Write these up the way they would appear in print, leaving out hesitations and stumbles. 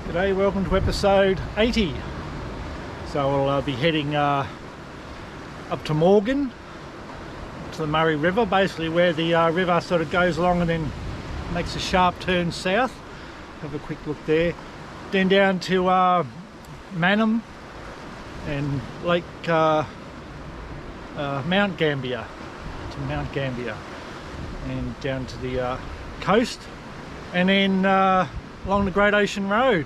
G'day, welcome to episode 80. So I'll be heading up to Morgan, to the Murray River, basically where the river sort of goes along and then makes a sharp turn south. Have a quick look there. Then down to Mannum and Lake Mount Gambier, and down to the coast, and then along the Great Ocean Road.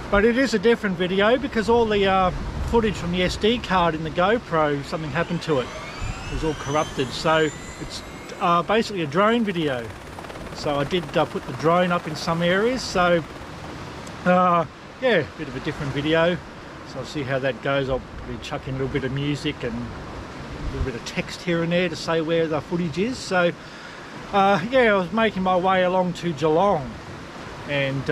But it is a different video because all the footage from the SD card in the GoPro, something happened to it. It was all corrupted, so it's basically a drone video. So I did put the drone up in some areas, so yeah, a bit of a different video. So I'll see how that goes. I'll probably chuck in a little bit of music and a little bit of text here and there to say where the footage is. So yeah, I was making my way along to Geelong and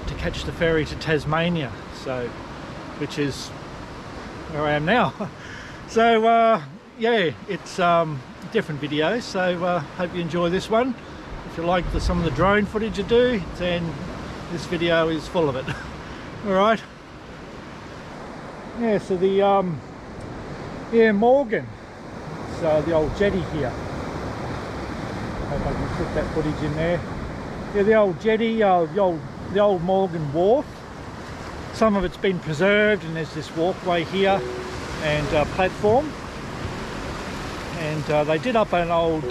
to catch the ferry to Tasmania, so which is where I am now. So yeah, it's a different video, so hope you enjoy this one. If you like some of the drone footage I do, then this video is full of it. All right. Yeah, so the yeah, Morgan, so the old jetty here. Hope I can put that footage in there. Yeah, the old jetty, the old Morgan Wharf. Some of it's been preserved, and there's this walkway here and platform. And they did up an old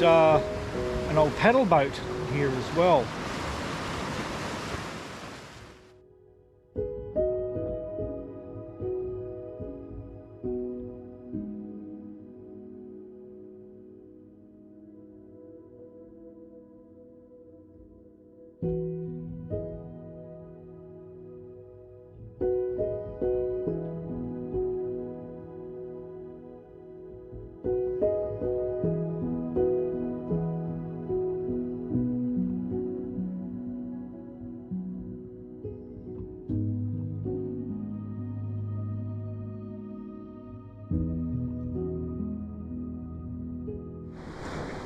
paddle boat here as well.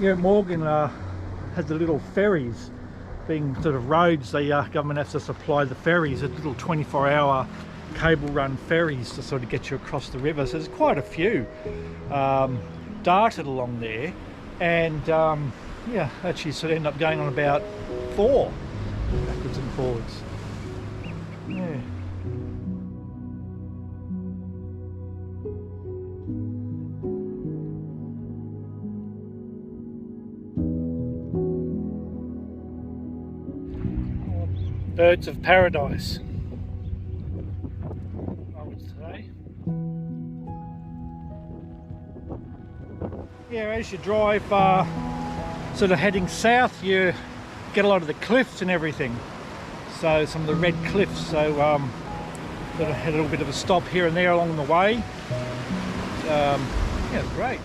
Yeah, Morgan had the little ferries, being sort of roads. The government has to supply the ferries, a little 24-hour cable run ferries to sort of get you across the river. So there's quite a few darted along there, and yeah, actually sort of end up going on about 4 backwards and forwards. Yeah. Birds of paradise. Today. Yeah, as you drive sort of heading south, you get a lot of the cliffs and everything. So some of the red cliffs, so sort of had a little bit of a stop here and there along the way. Yeah, it's great.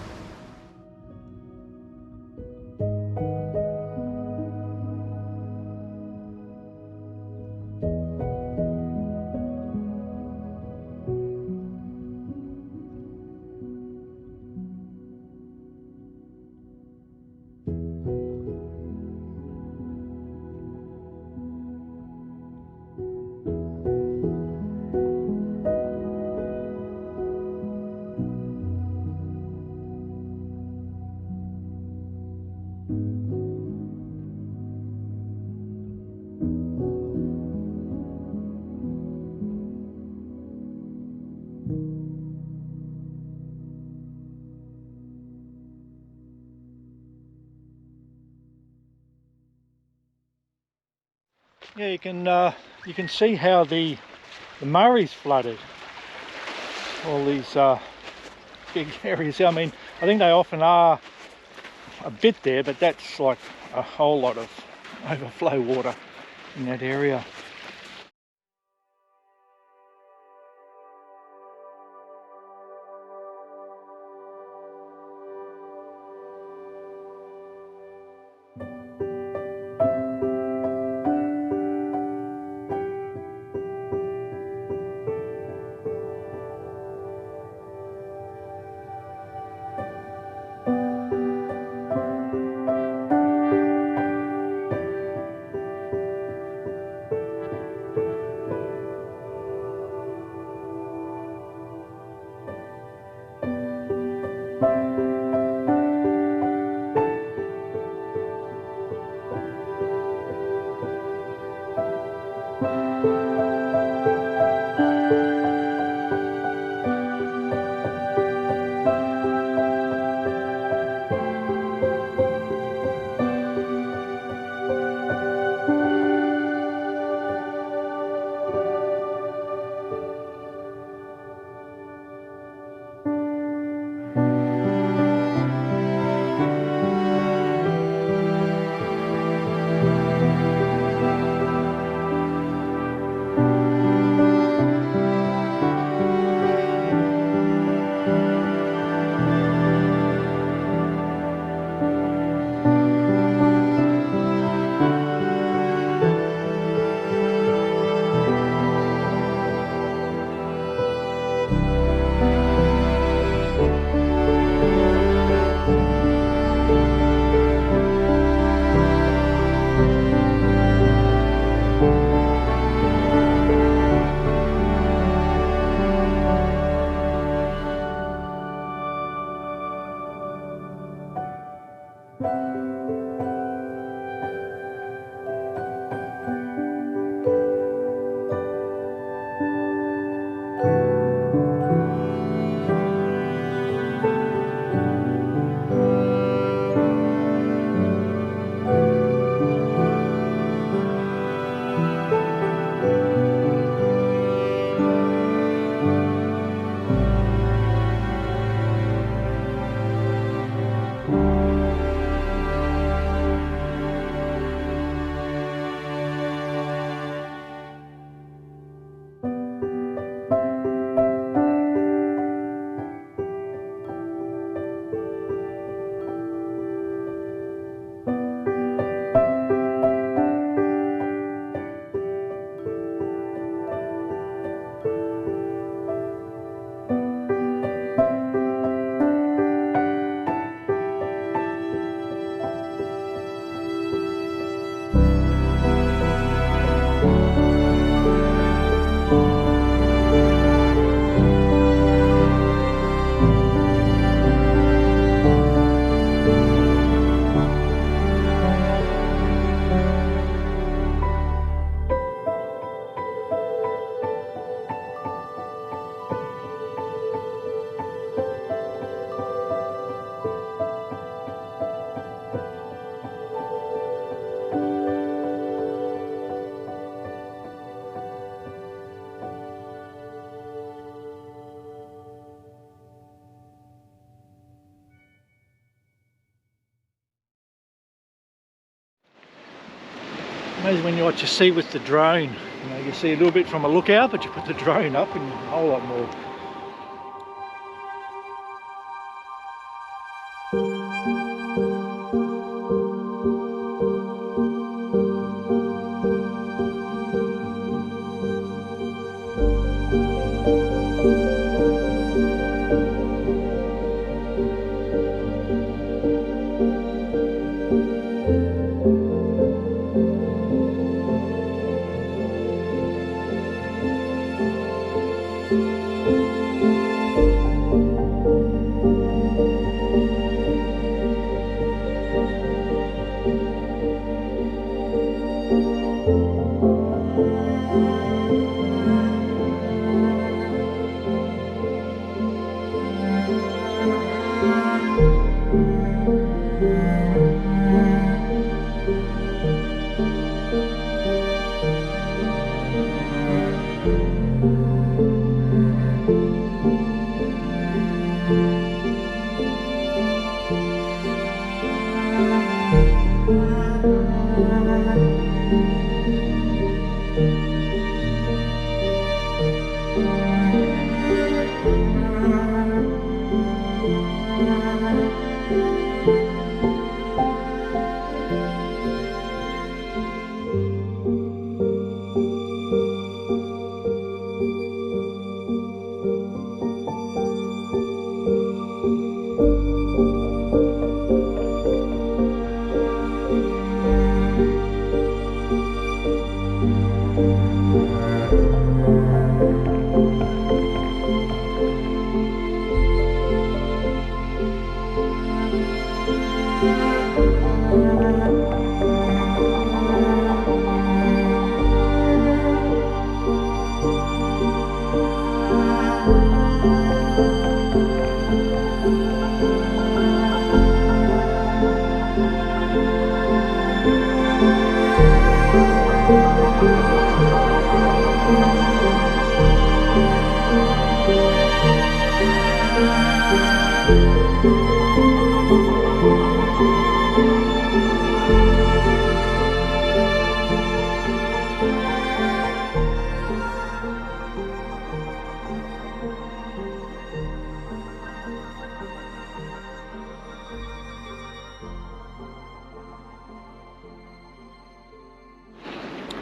Yeah, you can see how the Murray's flooded. All these big areas. I mean, I think they often are a bit there, but that's like a whole lot of overflow water in that area. Amazing when you what you see with the drone. You know, you see a little bit from a lookout, but you put the drone up and a whole lot more.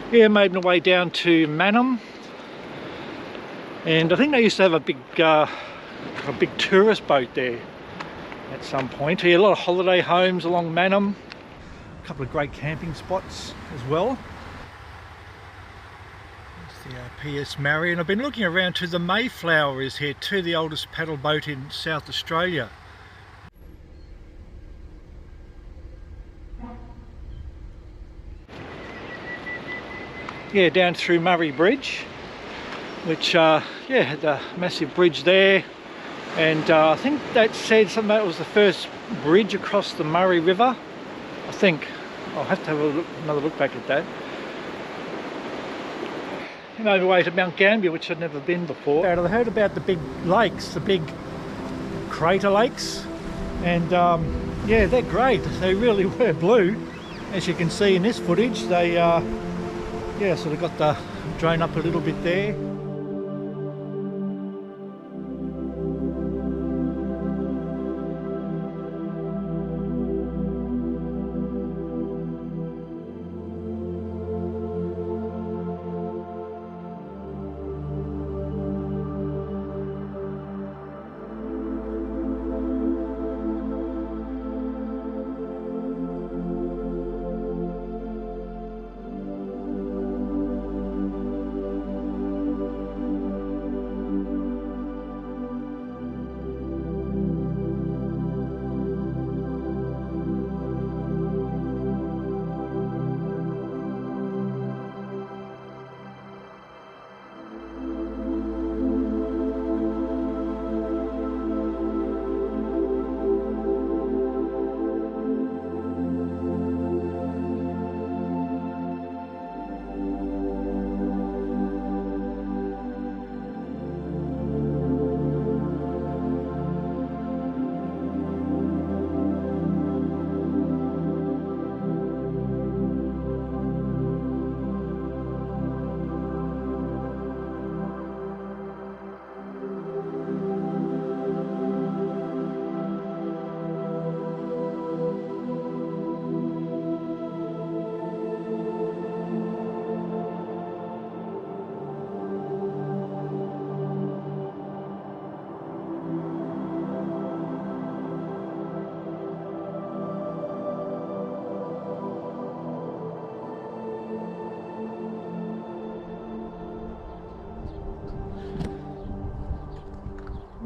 Yeah, made my way down to Mannum, and I think they used to have a big tourist boat there at some point. Here, a lot of holiday homes along Mannum, a couple of great camping spots as well. There's the PS Mary, and I've been looking around to the Mayflower is here too, the oldest paddle boat in South Australia. Yeah, down through Murray Bridge, which yeah, had a massive bridge there, and I think that said something that was the first bridge across the Murray River. I think I'll have to have another look back at that. And over way to Mount Gambier, which I'd never been before. I heard about the big lakes, the big crater lakes, and yeah, they're great. They really were blue, as you can see in this footage. They yeah, sort of got the drone up a little bit there.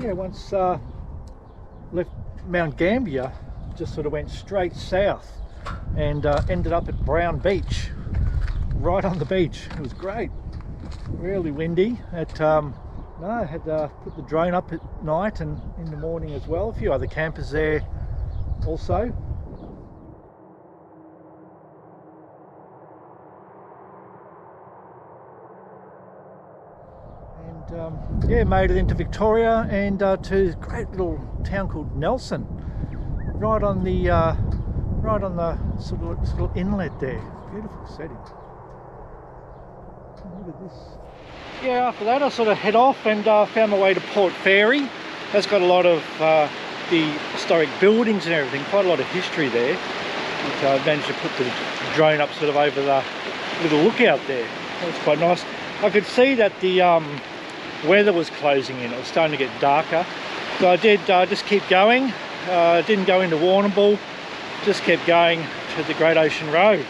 yeah, once left Mount Gambier, just sort of went straight south and ended up at Brown Beach, right on the beach. It was great, really windy. I had put the drone up at night and in the morning as well. A few other campers there also. And yeah, made it into Victoria and to this great little town called Nelson, right on the sort of little inlet there. Beautiful setting. Look at this. Yeah, after that I sort of head off and found my way to Port Fairy. That's got a lot of the historic buildings and everything, quite a lot of history there. Which I managed to put the drone up sort of over the little lookout there. That was quite nice. I could see that the weather was closing in. It was starting to get darker. So I did just keep going. Didn't go into Warrnambool, just kept going to the Great Ocean Road.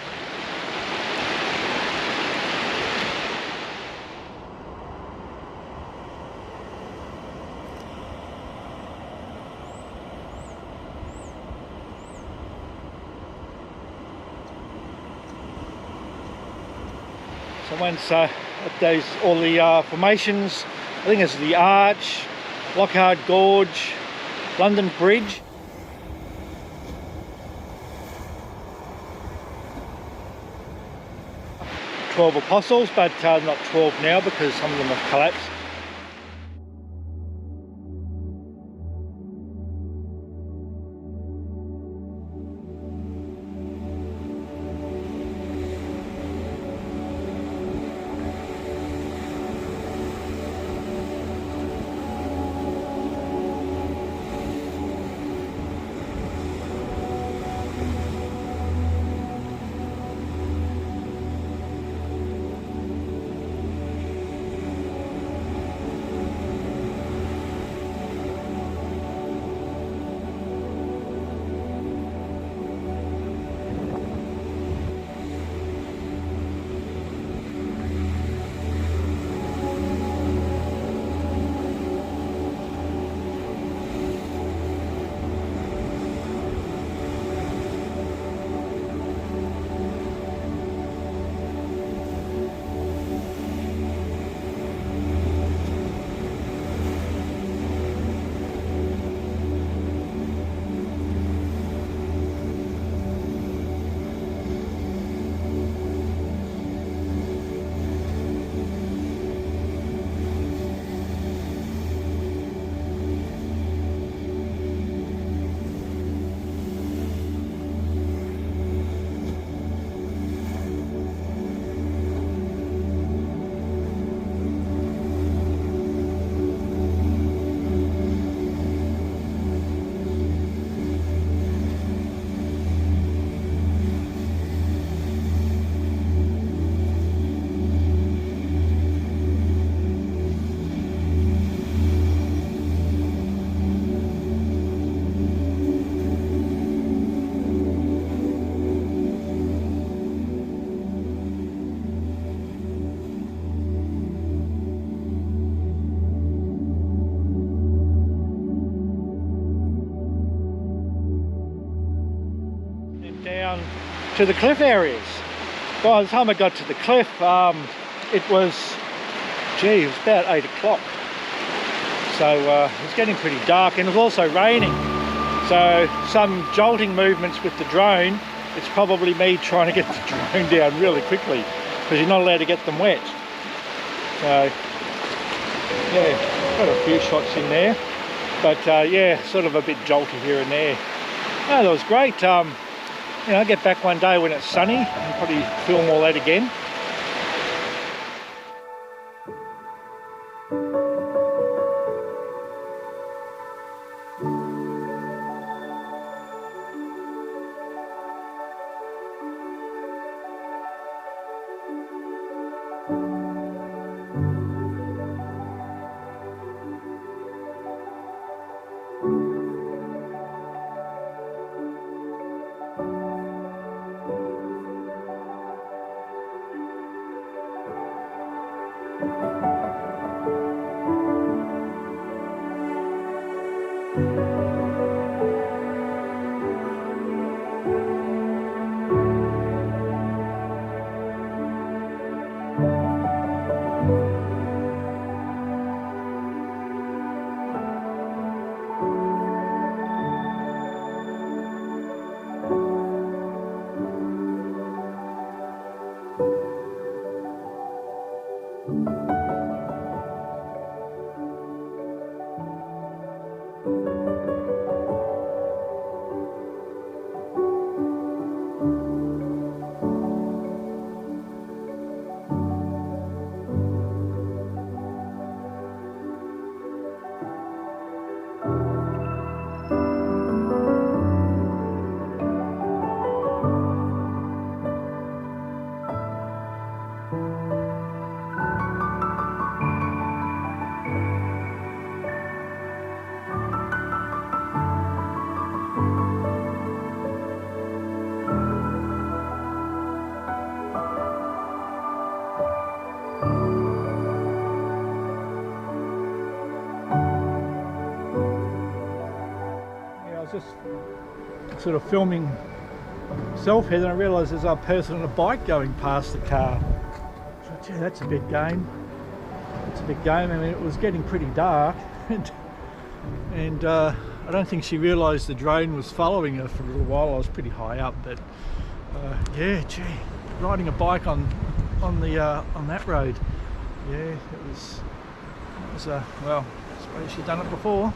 So once at all the formations, I think it's the Arch, Lockhart Gorge, London Bridge. "12 Apostles, but not 12 now because some of them have collapsed. Down to the cliff areas. By the time I got to the cliff, it was about 8 o'clock. So it was getting pretty dark and it was also raining. So some jolting movements with the drone. It's probably me trying to get the drone down really quickly because you're not allowed to get them wet. So yeah, got a few shots in there. But yeah, sort of a bit jolty here and there. Oh, that was great. You know, I'll get back one day when it's sunny and probably film all that again. Just sort of filming myself here, then I realised there's a person on a bike going past the car. So, gee, that's a big game. It's a big game. I mean, it was getting pretty dark, and I don't think she realised the drone was following her for a little while. I was pretty high up, but yeah, gee, riding a bike on that road. Yeah, it was well, I suppose she'd done it before.